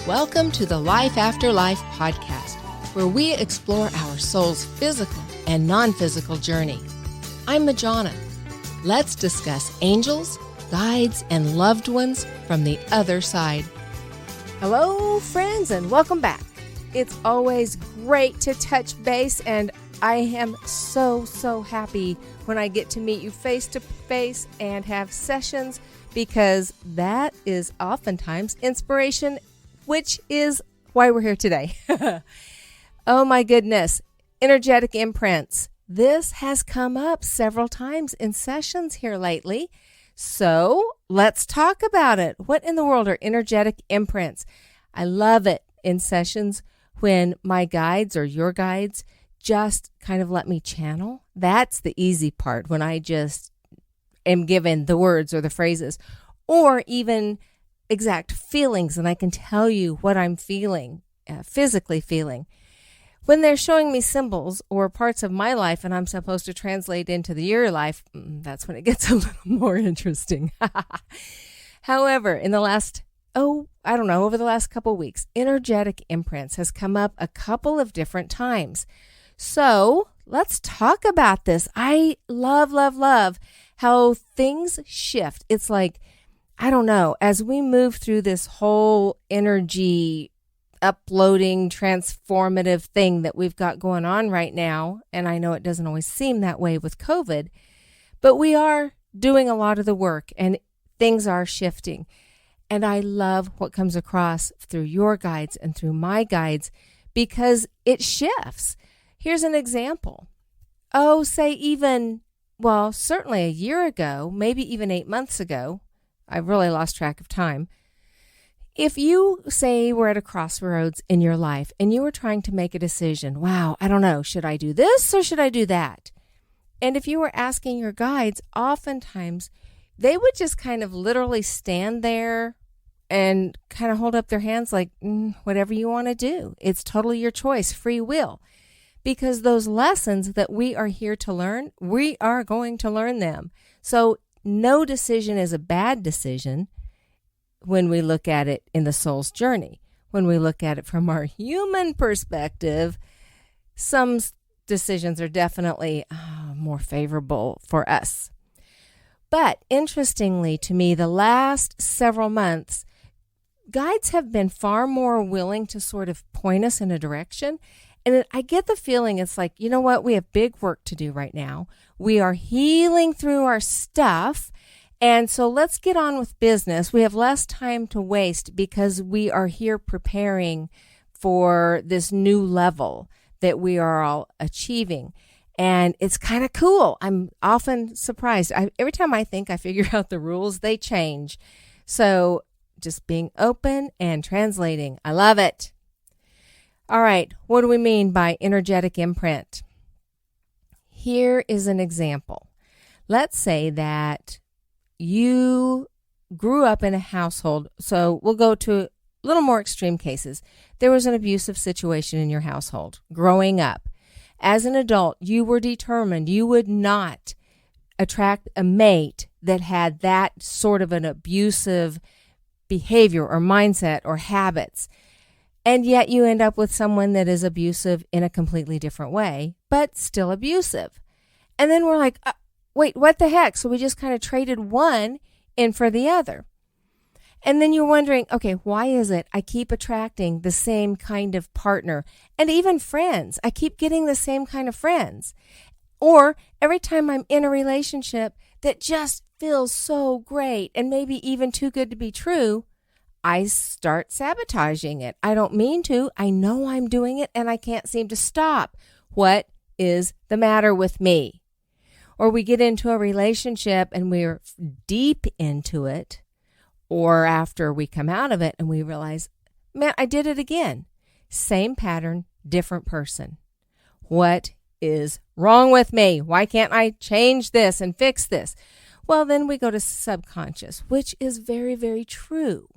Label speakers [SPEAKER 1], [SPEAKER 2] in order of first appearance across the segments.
[SPEAKER 1] Welcome to the Life After Life podcast, where we explore our soul's physical and non-physical journey. I'm Majana. Let's discuss angels, guides, and loved ones from the other side.
[SPEAKER 2] Hello, friends, and welcome back. It's always great to touch base, and I am so happy when I get to meet you face to face and have sessions, because that is oftentimes inspiration, which is why we're here today. Oh my goodness, energetic imprints. This has come up several times in sessions here lately. So let's talk about it. What in the world are energetic imprints? I love it in sessions when my guides or your guides just kind of let me channel. That's the easy part, when I just am given the words or the phrases, or even exact feelings, and I can tell you what I'm feeling, physically feeling. When they're showing me symbols or parts of my life and I'm supposed to translate into your life, that's when it gets a little more interesting. However, in the last, over the last couple of weeks, energetic imprints has come up a couple of different times. So let's talk about this. I love how things shift. It's like, I don't know, as we move through this whole energy uploading, transformative thing that we've got going on right now, and I know it doesn't always seem that way with COVID, but we are doing a lot of the work and things are shifting. And I love what comes across through your guides and through my guides, because it shifts. Here's an example. Certainly a year ago, maybe even 8 months ago, I've really lost track of time. If you say we're at a crossroads in your life and you were trying to make a decision, I don't know, should I do this or should I do that? And if you were asking your guides, oftentimes they would just kind of literally stand there and kind of hold up their hands like, whatever you want to do. It's totally your choice, free will. Because those lessons that we are here to learn, we are going to learn them. So no decision is a bad decision when we look at it in the soul's journey. When we look at it from our human perspective, some decisions are definitely more favorable for us. But interestingly to me, the last several months, guides have been far more willing to sort of point us in a direction. And I get the feeling it's like, you know what? We have big work to do right now. We are healing through our stuff. And so let's get on with business. We have less time to waste because we are here preparing for this new level that we are all achieving. And it's kind of cool. I'm often surprised. Every time I think I figure out the rules, they change. So just being open and translating. I love it. All right, what do we mean by energetic imprint? Here is an example. Let's say that you grew up in a household. So we'll go to a little more extreme cases. There was an abusive situation in your household growing up. As an adult, you were determined you would not attract a mate that had that sort of an abusive behavior or mindset or habits. And yet you end up with someone that is abusive in a completely different way, but still abusive. And then we're like, wait, what the heck? So we just kind of traded one in for the other. And then you're wondering, okay, why is it I keep attracting the same kind of partner? And even friends, I keep getting the same kind of friends. Or every time I'm in a relationship that just feels so great and maybe even too good to be true, I start sabotaging it. I don't mean to. I know I'm doing it and I can't seem to stop. What is the matter with me? Or we get into a relationship and we're deep into it, or after we come out of it and we realize, man, I did it again. Same pattern, different person. What is wrong with me? Why can't I change this and fix this? Well, then we go to subconscious, which is very, very true.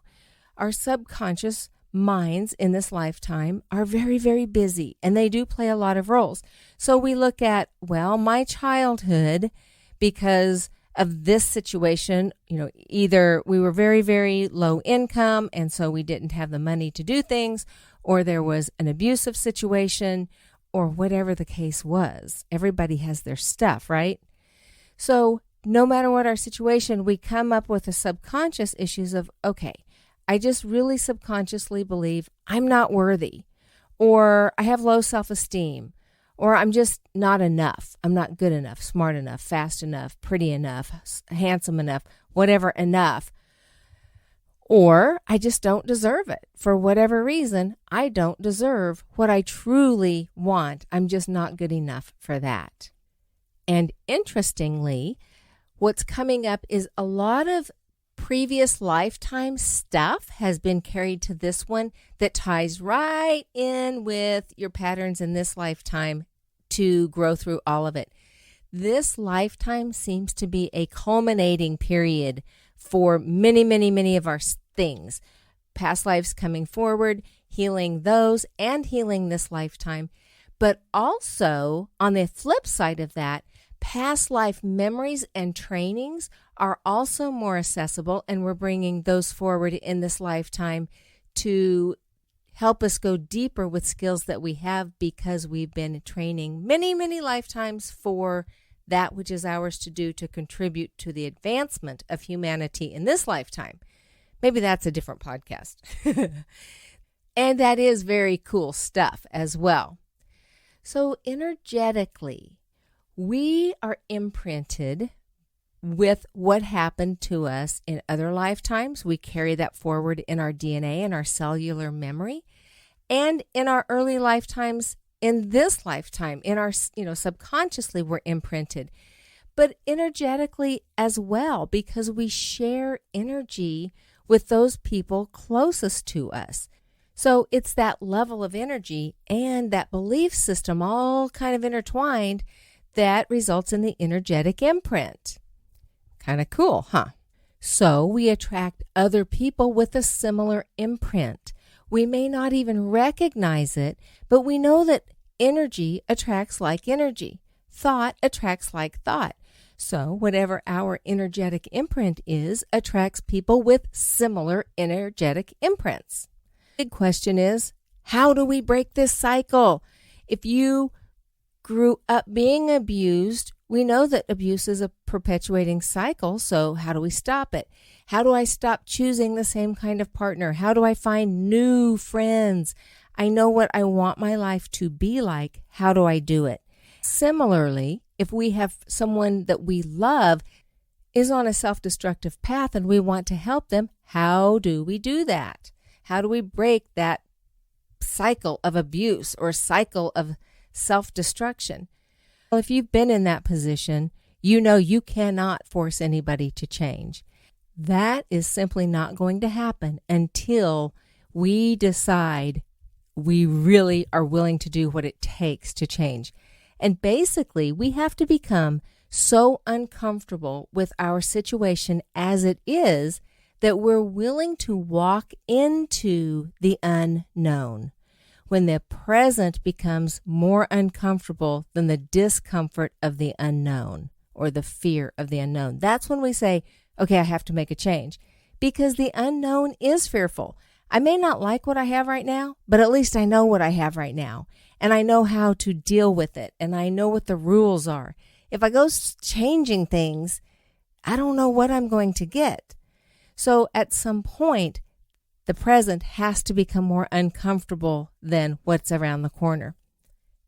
[SPEAKER 2] Our subconscious minds in this lifetime are very, very busy, and they do play a lot of roles. So we look at, my childhood, because of this situation, either we were very, very low income and so we didn't have the money to do things, or there was an abusive situation, or whatever the case was. Everybody has their stuff, right? So no matter what our situation, we come up with the subconscious issues of, okay, I just really subconsciously believe I'm not worthy, or I have low self-esteem, or I'm just not enough. I'm not good enough, smart enough, fast enough, pretty enough, handsome enough, whatever enough. Or I just don't deserve it. For whatever reason, I don't deserve what I truly want. I'm just not good enough for that. And interestingly, what's coming up is a lot of previous lifetime stuff has been carried to this one that ties right in with your patterns in this lifetime to grow through all of it. This lifetime seems to be a culminating period for many, many, many of our things. Past lives coming forward, healing those, and healing this lifetime. But also, on the flip side of that, past life memories and trainings are also more accessible, and we're bringing those forward in this lifetime to help us go deeper with skills that we have because we've been training many, many lifetimes for that which is ours to do to contribute to the advancement of humanity in this lifetime. Maybe that's a different podcast. And that is very cool stuff as well. So energetically, we are imprinted with what happened to us in other lifetimes. We carry that forward in our DNA and our cellular memory. And in our early lifetimes, in this lifetime, in our, subconsciously we're imprinted. But energetically as well, because we share energy with those people closest to us. So it's that level of energy and that belief system all kind of intertwined that results in the energetic imprint. Kind of cool, huh? So we attract other people with a similar imprint. We may not even recognize it, but we know that energy attracts like energy. Thought attracts like thought. So whatever our energetic imprint is, attracts people with similar energetic imprints. Big question is, how do we break this cycle? If you grew up being abused, we know that abuse is a perpetuating cycle, so how do we stop it? How do I stop choosing the same kind of partner? How do I find new friends? I know what I want my life to be like. How do I do it? Similarly, if we have someone that we love is on a self-destructive path and we want to help them, how do we do that? How do we break that cycle of abuse or cycle of self-destruction? Well, if you've been in that position, you know you cannot force anybody to change. That is simply not going to happen until we decide we really are willing to do what it takes to change. And basically, we have to become so uncomfortable with our situation as it is that we're willing to walk into the unknown. When the present becomes more uncomfortable than the discomfort of the unknown or the fear of the unknown, that's when we say, okay, I have to make a change, because the unknown is fearful. I may not like what I have right now, but at least I know what I have right now, and I know how to deal with it, and I know what the rules are. If I go changing things, I don't know what I'm going to get. So at some point, the present has to become more uncomfortable than what's around the corner.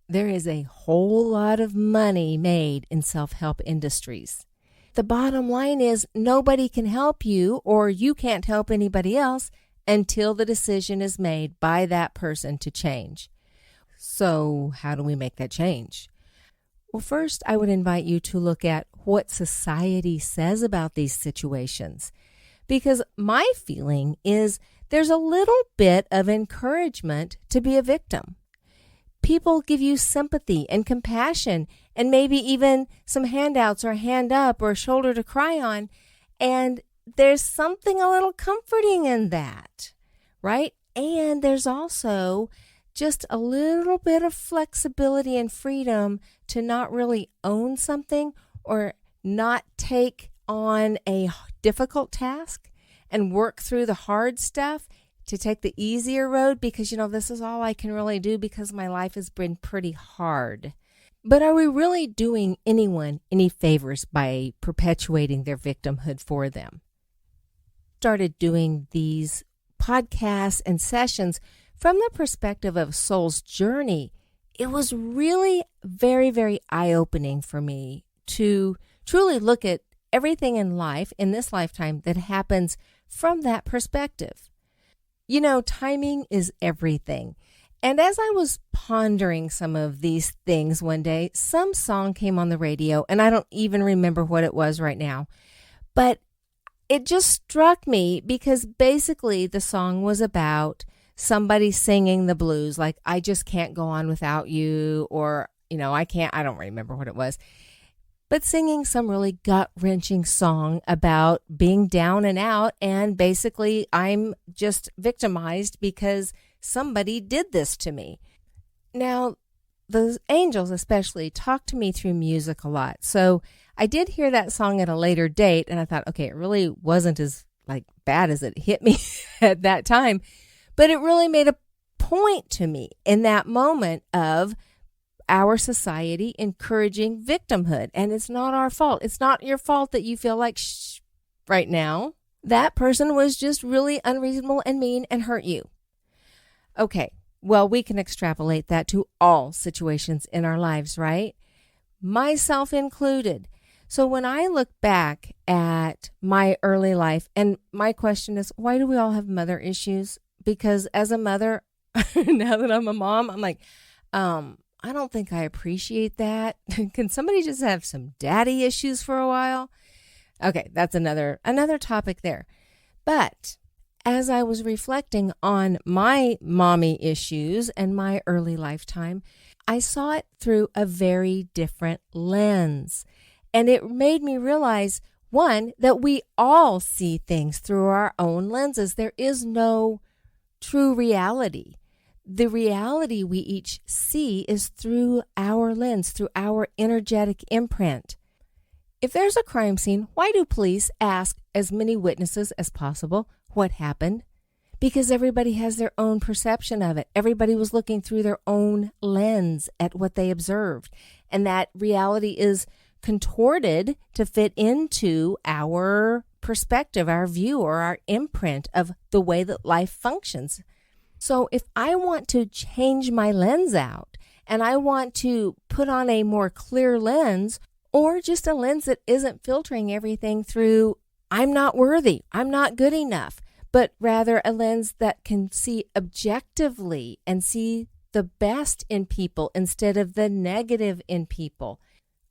[SPEAKER 2] There is a whole lot of money made in self-help industries. The bottom line is nobody can help you, or you can't help anybody else until the decision is made by that person to change. So how do we make that change? Well, first, I would invite you to look at what society says about these situations, because my feeling is there's a little bit of encouragement to be a victim. People give you sympathy and compassion and maybe even some handouts or a hand up or a shoulder to cry on. And there's something a little comforting in that, right? And there's also just a little bit of flexibility and freedom to not really own something or not take on a difficult task and work through the hard stuff to take the easier road because, this is all I can really do because my life has been pretty hard. But are we really doing anyone any favors by perpetuating their victimhood for them? Started doing these podcasts and sessions from the perspective of soul's journey. It was really very, very eye-opening for me to truly look at everything in life, in this lifetime, that happens from that perspective. Timing is everything. And as I was pondering some of these things one day, some song came on the radio, and I don't even remember what it was right now, but it just struck me because basically the song was about somebody singing the blues, like, I just can't go on without you, or, I don't remember what it was, but singing some really gut-wrenching song about being down and out, and basically I'm just victimized because somebody did this to me. Now, the angels especially talk to me through music a lot, so I did hear that song at a later date, and I thought, okay, it really wasn't as bad as it hit me at that time. But it really made a point to me in that moment of our society encouraging victimhood. And it's not our fault. It's not your fault that you feel like right now. That person was just really unreasonable and mean and hurt you. Okay, well, we can extrapolate that to all situations in our lives, right? Myself included. So when I look back at my early life, and my question is, why do we all have mother issues? Because as a mother, now that I'm a mom, I'm like, I don't think I appreciate that. Can somebody just have some daddy issues for a while? Okay, that's another topic there. But as I was reflecting on my mommy issues and my early lifetime, I saw it through a very different lens. And it made me realize, one, that we all see things through our own lenses. There is no true reality. The reality we each see is through our lens, through our energetic imprint. If there's a crime scene, why do police ask as many witnesses as possible what happened? Because everybody has their own perception of it. Everybody was looking through their own lens at what they observed. And that reality is contorted to fit into our perspective, our view, or our imprint of the way that life functions. So if I want to change my lens out and I want to put on a more clear lens, or just a lens that isn't filtering everything through, I'm not worthy, I'm not good enough, but rather a lens that can see objectively and see the best in people instead of the negative in people.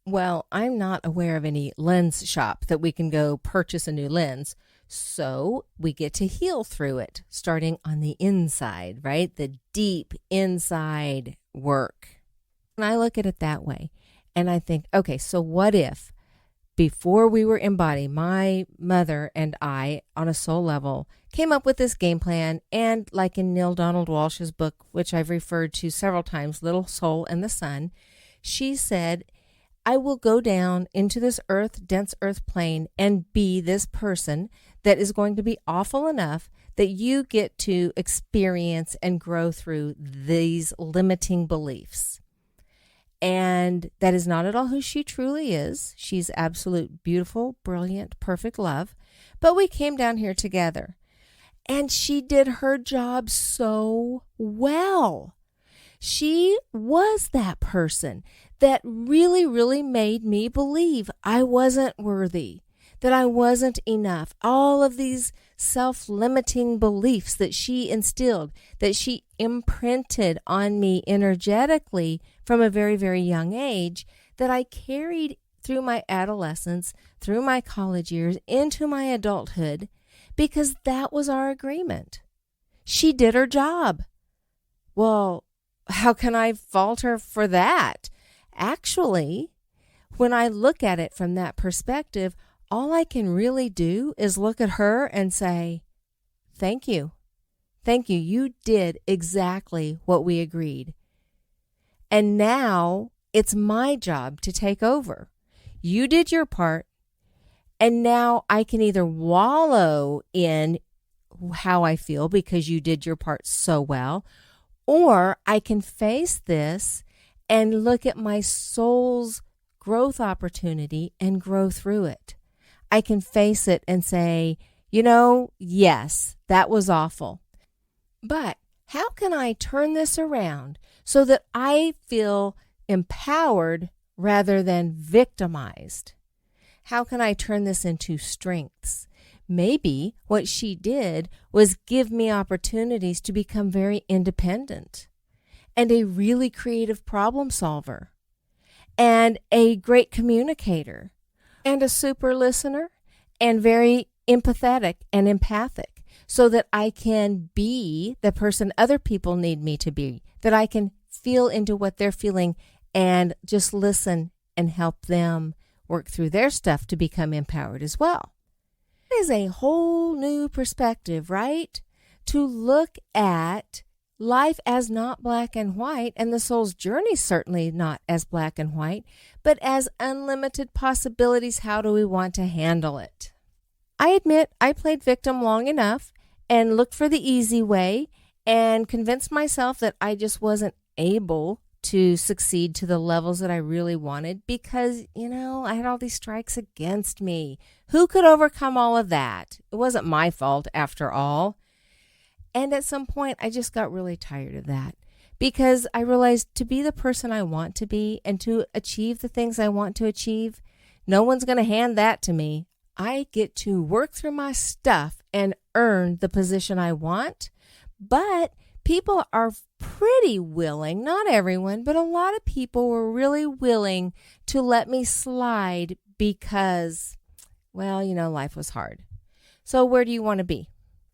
[SPEAKER 2] Well, I'm not aware of any lens shop that we can go purchase a new lens. So we get to heal through it, starting on the inside, right? The deep inside work. And I look at it that way. And I think, okay, so what if before we were embodied, my mother and I, on a soul level, came up with this game plan, and like in Neil Donald Walsh's book, which I've referred to several times, Little Soul and the Sun, she said, I will go down into this dense earth plane and be this person that is going to be awful enough that you get to experience and grow through these limiting beliefs. And that is not at all who she truly is. She's absolute, beautiful, brilliant, perfect love. But we came down here together. And she did her job so well. She was that person that really, really made me believe I wasn't worthy, that I wasn't enough. All of these self-limiting beliefs that she instilled, that she imprinted on me energetically from a very, very young age, that I carried through my adolescence, through my college years, into my adulthood, because that was our agreement. She did her job. Well, how can I fault her for that? Actually, when I look at it from that perspective, all I can really do is look at her and say, thank you. Thank you. You did exactly what we agreed. And now it's my job to take over. You did your part, And now I can either wallow in how I feel because you did your part so well, or I can face this and look at my soul's growth opportunity and grow through it. I can face it and say, yes, that was awful. But how can I turn this around so that I feel empowered rather than victimized? How can I turn this into strengths? Maybe what she did was give me opportunities to become very independent and a really creative problem solver and a great communicator and a super listener and very empathetic and empathic, so that I can be the person other people need me to be, that I can feel into what they're feeling and just listen and help them work through their stuff to become empowered as well. It is a whole new perspective, right? To look at life as not black and white, and the soul's journey certainly not as black and white, but as unlimited possibilities. How do we want to handle it? I admit I played victim long enough and looked for the easy way and convinced myself that I just wasn't able to succeed to the levels that I really wanted because, I had all these strikes against me. Who could overcome all of that? It wasn't my fault after all. And at some point, I just got really tired of that because I realized to be the person I want to be and to achieve the things I want to achieve, no one's going to hand that to me. I get to work through my stuff and earn the position I want. But people are pretty willing, not everyone, but a lot of people were really willing to let me slide because, life was hard. So where do you want to be?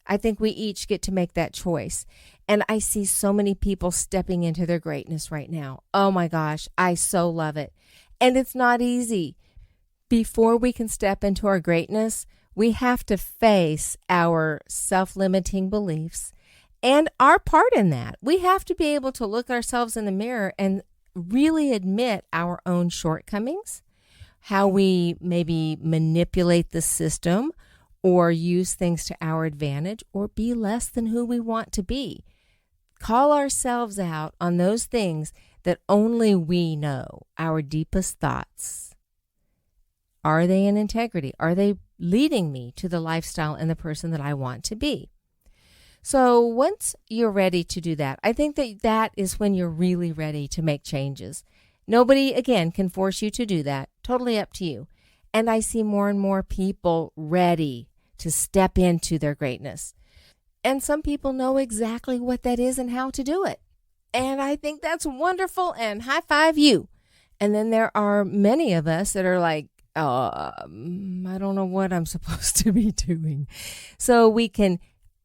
[SPEAKER 2] I think we each get to make that choice. And I see so many people stepping into their greatness right now. Oh my gosh, I so love it. And it's not easy. Before we can step into our greatness, we have to face our self-limiting beliefs and our part in that. We have to be able to look ourselves in the mirror and really admit our own shortcomings, how we maybe manipulate the system or use things to our advantage or be less than who we want to be. Call ourselves out on those things that only we know, our deepest thoughts. Are they in integrity? Are they leading me to the lifestyle and the person that I want to be? So once you're ready to do that, I think that is when you're really ready to make changes. Nobody, again, can force you to do that. Totally up to you. And I see more and more people ready to step into their greatness. And some people know exactly what that is and how to do it. And I think that's wonderful, and high five you. And then there are many of us that are like, I don't know what I'm supposed to be doing. So we can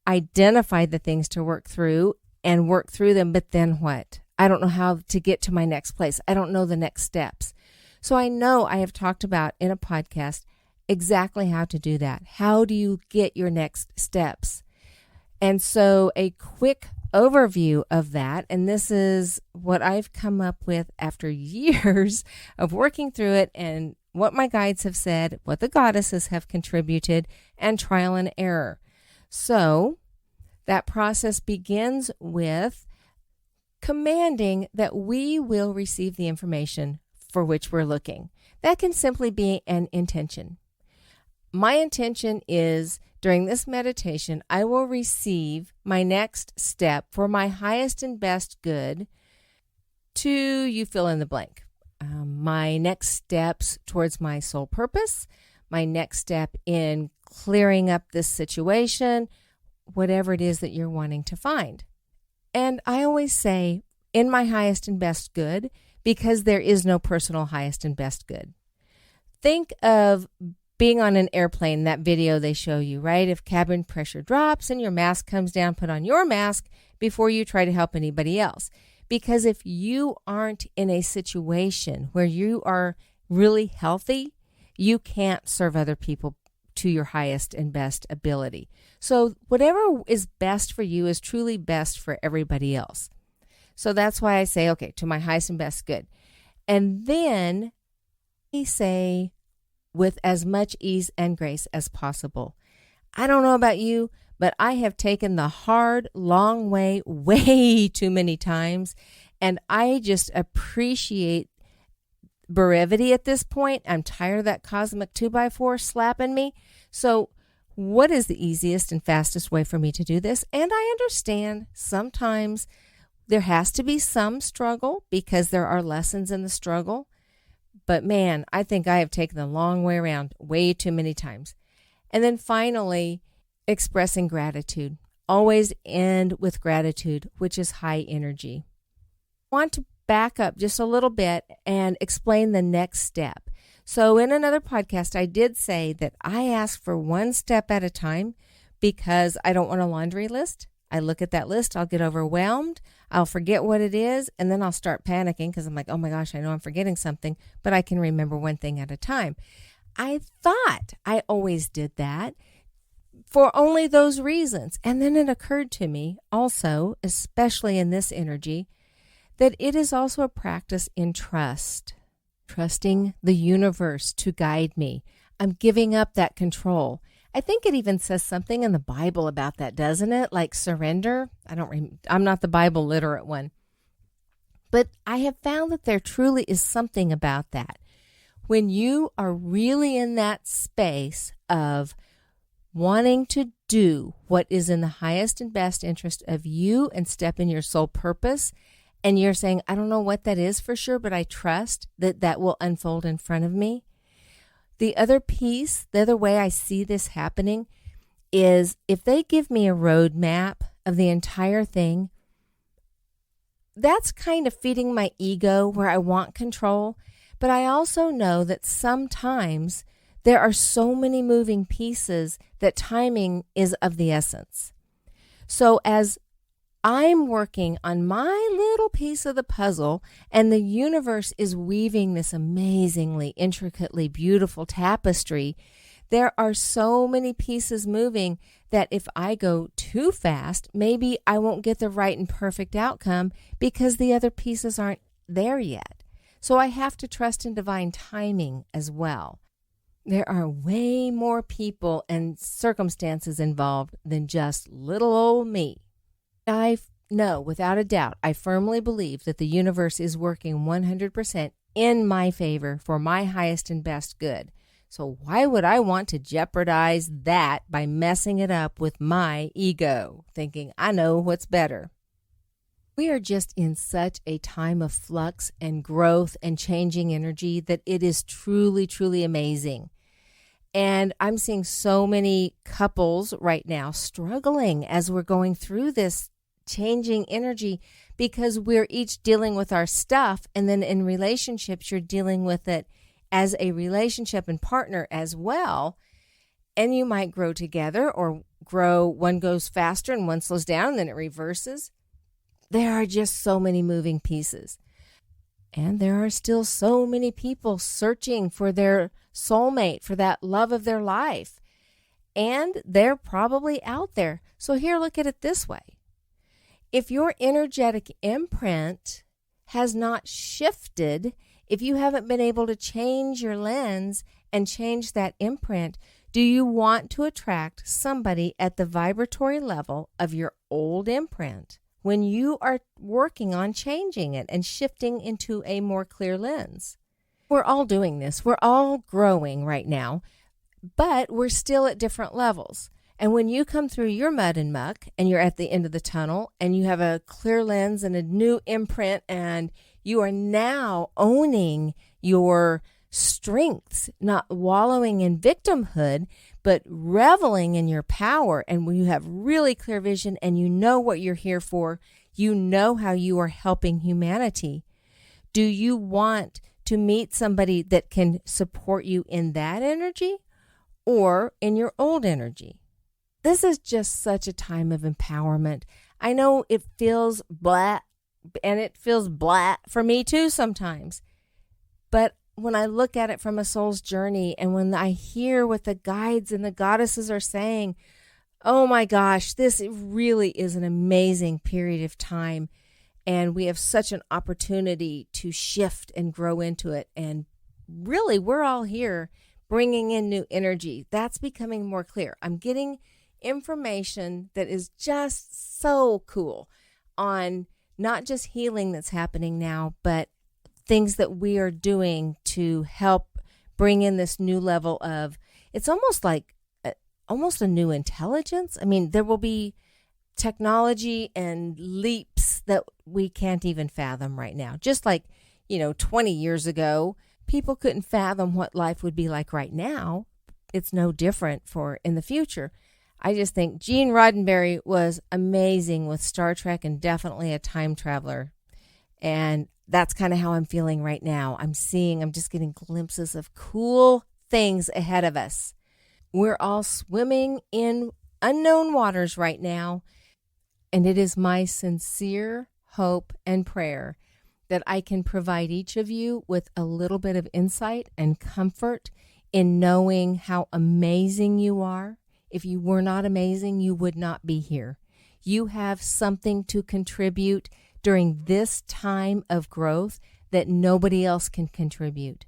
[SPEAKER 2] identify the things to work through and work through them, but then what? I don't know how to get to my next place. I don't know the next steps. So I know I have talked about in a podcast exactly how to do that. How do you get your next steps? And so a quick overview of that, and this is what I've come up with after years of working through it and what my guides have said, what the goddesses have contributed, and trial and error. So that process begins with commanding that we will receive the information for which we're looking. That can simply be an intention. My intention is during this meditation, I will receive my next step for my highest and best good to you fill in the blank. My next steps towards my soul purpose, my next step in clearing up this situation, whatever it is that you're wanting to find. And I always say, in my highest and best good, because there is no personal highest and best good. Think of being on an airplane, that video they show you, right? If cabin pressure drops and your mask comes down, put on your mask before you try to help anybody else. Because if you aren't in a situation where you are really healthy, you can't serve other people to your highest and best ability. So whatever is best for you is truly best for everybody else. So that's why I say, okay, to my highest and best good. And then we say, with as much ease and grace as possible. I don't know about you, but I have taken the hard, long way way too many times, and I just appreciate brevity at this point. I'm tired of that cosmic 2x4 slapping me. So what is the easiest and fastest way for me to do this? And I understand sometimes there has to be some struggle because there are lessons in the struggle. But man, I think I have taken the long way around way too many times. And then finally, expressing gratitude. Always end with gratitude, which is high energy. I want to back up just a little bit and explain the next step. So in another podcast, I did say that I ask for one step at a time because I don't want a laundry list. I look at that list, I'll get overwhelmed, I'll forget what it is, and then I'll start panicking because I'm like, oh my gosh, I know I'm forgetting something, but I can remember one thing at a time. I thought I always did that for only those reasons. And then it occurred to me also, especially in this energy, that it is also a practice in trust. Trusting the universe to guide me. I'm giving up that control. I think it even says something in the Bible about that, doesn't it? Like surrender. I'm not the Bible literate one. But I have found that there truly is something about that. When you are really in that space of wanting to do what is in the highest and best interest of you and step in your soul purpose, and you're saying, I don't know what that is for sure, but I trust that that will unfold in front of me. The other piece, the other way I see this happening is if they give me a roadmap of the entire thing, that's kind of feeding my ego where I want control. But I also know that sometimes there are so many moving pieces that timing is of the essence. So as I'm working on my little piece of the puzzle, and the universe is weaving this amazingly, intricately beautiful tapestry, there are so many pieces moving that if I go too fast, maybe I won't get the right and perfect outcome because the other pieces aren't there yet. So I have to trust in divine timing as well. There are way more people and circumstances involved than just little old me. I know, without a doubt, I firmly believe that the universe is working 100% in my favor for my highest and best good. So why would I want to jeopardize that by messing it up with my ego, thinking I know what's better? We are just in such a time of flux and growth and changing energy that it is truly, truly amazing. And I'm seeing so many couples right now struggling as we're going through this changing energy because we're each dealing with our stuff. And then in relationships, you're dealing with it as a relationship and partner as well. And you might grow together or grow, one goes faster and one slows down and then it reverses. There are just so many moving pieces. And there are still so many people searching for their soulmate, for that love of their life. And they're probably out there. So here, look at it this way. If your energetic imprint has not shifted, if you haven't been able to change your lens and change that imprint, do you want to attract somebody at the vibratory level of your old imprint when you are working on changing it and shifting into a more clear lens? We're all doing this. We're all growing right now, but we're still at different levels. And when you come through your mud and muck and you're at the end of the tunnel and you have a clear lens and a new imprint and you are now owning your strengths, not wallowing in victimhood, but reveling in your power. And when you have really clear vision and you know what you're here for, you know how you are helping humanity. Do you want to meet somebody that can support you in that energy or in your old energy? This is just such a time of empowerment. I know it feels blah, and it feels blah for me too sometimes. But when I look at it from a soul's journey and when I hear what the guides and the goddesses are saying, oh my gosh, this really is an amazing period of time. And we have such an opportunity to shift and grow into it. And really, we're all here bringing in new energy. That's becoming more clear. I'm getting information that is just so cool on not just healing that's happening now, but things that we are doing to help bring in this new level of, it's almost like almost a new intelligence. I mean, there will be technology and leaps that we can't even fathom right now. Just like, 20 years ago, people couldn't fathom what life would be like right now. It's no different for in the future. I just think Gene Roddenberry was amazing with Star Trek and definitely a time traveler. And that's kind of how I'm feeling right now. I'm just getting glimpses of cool things ahead of us. We're all swimming in unknown waters right now. And it is my sincere hope and prayer that I can provide each of you with a little bit of insight and comfort in knowing how amazing you are. If you were not amazing, you would not be here. You have something to contribute during this time of growth that nobody else can contribute.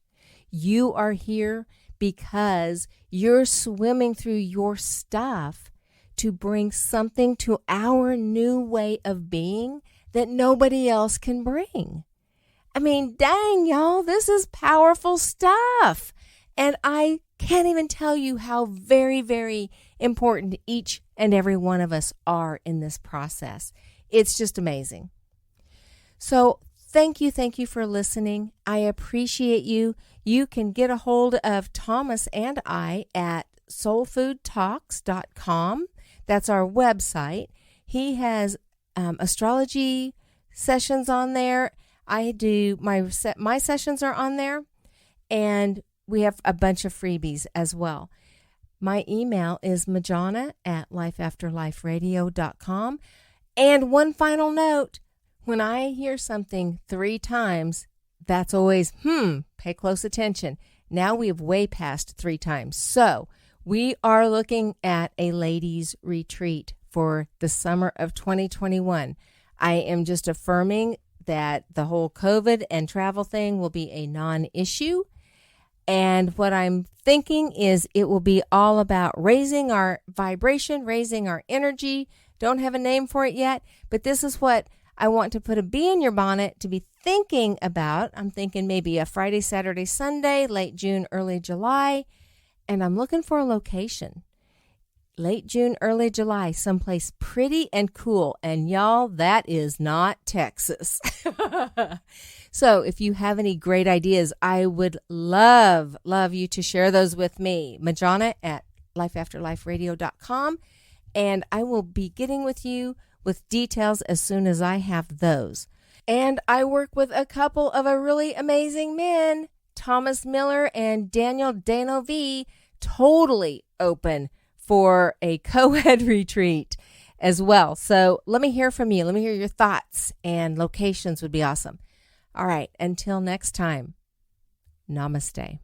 [SPEAKER 2] You are here because you're swimming through your stuff to bring something to our new way of being that nobody else can bring. I mean, dang, y'all, this is powerful stuff. And I can't even tell you how very, very important each and every one of us are in this process. It's just amazing. So thank you for listening. I appreciate you. You can get a hold of Thomas and I at soulfoodtalks.com. That's our website. He has astrology sessions on there. I do my sessions are on there, and we have a bunch of freebies as well. My email is majana@lifeafterliferadio.com. And one final note, when I hear something 3 times, that's always, pay close attention. Now we have way past 3 times. So we are looking at a ladies' retreat for the summer of 2021. I am just affirming that the whole COVID and travel thing will be a non-issue. And what I'm thinking is it will be all about raising our vibration, raising our energy. Don't have a name for it yet, but this is what I want to put a bee in your bonnet to be thinking about. I'm thinking maybe a Friday, Saturday, Sunday, late June, early July. And I'm looking for a location. Late June, early July, someplace pretty and cool. And y'all, that is not Texas. So if you have any great ideas, I would love you to share those with me. Majana@lifeafterliferadio.com. And I will be getting with you with details as soon as I have those. And I work with a couple of a really amazing men, Thomas Miller and Daniel Dano V, totally open for a co-ed retreat as well. So let me hear from you. Let me hear your thoughts, and locations would be awesome. All right. Until next time, namaste.